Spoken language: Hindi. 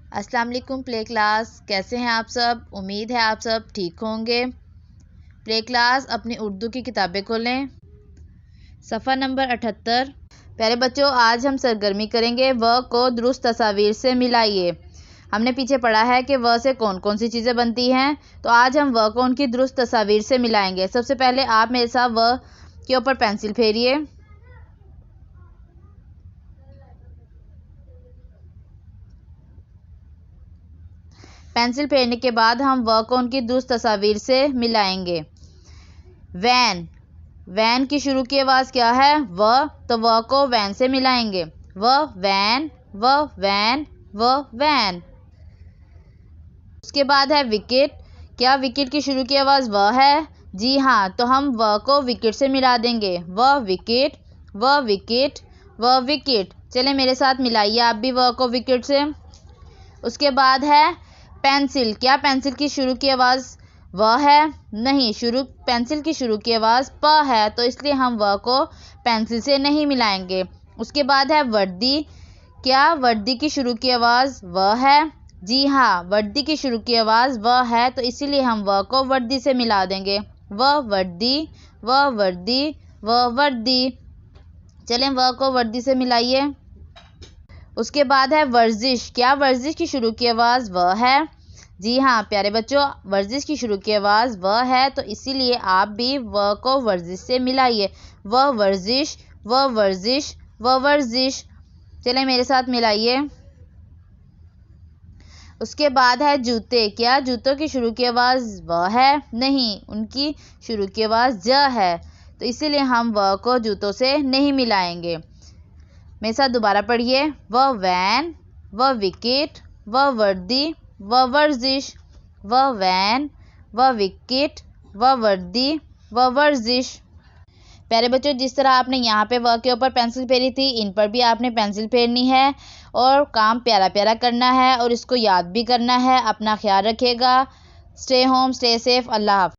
अस्सलाम वालेकुम प्ले क्लास, कैसे हैं आप सब। उम्मीद है आप सब ठीक होंगे। प्ले क्लास अपनी उर्दू की किताबें खोलें, सफ़ा नंबर 78। प्यारे बच्चों, आज हम सरगर्मी करेंगे व को दुरुस्त तस्वीर से मिलाइए। हमने पीछे पढ़ा है कि व से कौन कौन सी चीज़ें बनती हैं, तो आज हम व को उनकी दुरुस्त तस्वीर से मिलाएंगे। सबसे पहले आप मेरे साथ व के ऊपर पेंसिल फेरिए। पेंसिल फेरने के बाद हम व को उनकी दुरुस्त तस्वीर से मिलाएंगे। वैन, वैन की शुरू की आवाज़ क्या है? व, तो व को वैन से मिलाएंगे। व वैन, व वैन, व वैन। उसके बाद है विकेट। क्या विकेट की शुरू की आवाज़ व है? जी हाँ, तो हम व को विकेट से मिला देंगे। व विकेट, व विकेट, व विकेट। चलें मेरे साथ मिलाइए आप भी व को विकेट से। उसके बाद है पेंसिल। क्या पेंसिल की शुरू की आवाज़ व है? नहीं, पेंसिल की शुरू की आवाज़ प है, तो इसलिए हम व को पेंसिल से नहीं मिलाएंगे। उसके बाद है वर्दी। क्या वर्दी की शुरू की आवाज़ व है? जी हाँ, वर्दी की शुरू की आवाज़ व है, तो इसीलिए हम व को वर्दी से मिला देंगे। व वर्दी, व वर्दी, व वर्दी। चलें व को वर्दी से मिलाइए। उसके बाद है वर्जिश। क्या वर्जिश की शुरू की आवाज़ व है? जी हाँ प्यारे बच्चों, वर्जिश की शुरू की आवाज़ व है, तो इसीलिए आप भी व को वर्जिश से मिलाइए। व वर्जिश, व वर्जिश, व वर्जिश। चलें मेरे साथ मिलाइए। उसके बाद है जूते। क्या जूतों की शुरू की आवाज़ व है? नहीं, उनकी शुरू की आवाज़ ज है, तो इसीलिए हम व को जूतों से नहीं मिलाएंगे। मेरे साथ दोबारा पढ़िए। व वैन, व विकेट, व वर्दी, व वर्जिश, व वैन, व विकेट, व वर्दी, व वर्जिश। प्यारे बच्चों, जिस तरह आपने यहाँ पे व के ऊपर पेंसिल फेरी थी, इन पर भी आपने पेंसिल फेरनी है और काम प्यारा प्यारा करना है और इसको याद भी करना है। अपना ख्याल रखिएगा। Stay home, stay safe. अल्लाह हाफ़िज़।